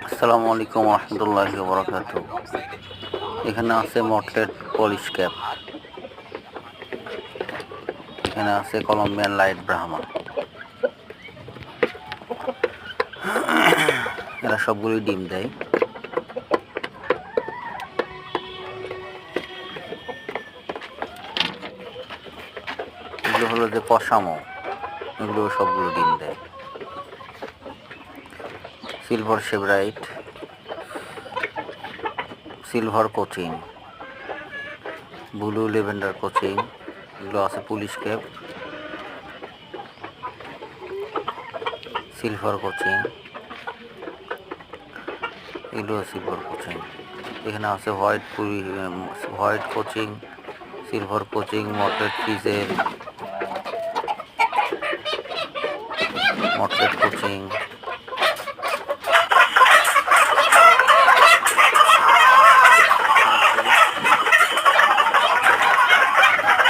আসসালামু আলাইকুম রহমতুল্লাহি ওয়া বারাকাতুহু। এখানে আছে মটলেট পলিশ ক্যাপ, এখানে আছে কলম্বিয়ান লাইট ব্রাহ্মা। এরা সবগুলোই ডিম দেয়। এগুলো হলো যে পশামো, এগুলো সবগুলো ডিম দেয়। Silver sebright, silver cochin, blue lavender cochin, এগুলো আছে পুলিশ ক্যাপ, সিলভার কোচিং, এগুলো সিলভার কোচিং। এখানে আছে white cochin, silver cochin, mottled ফ্রিজের, মটলেট কোচিং।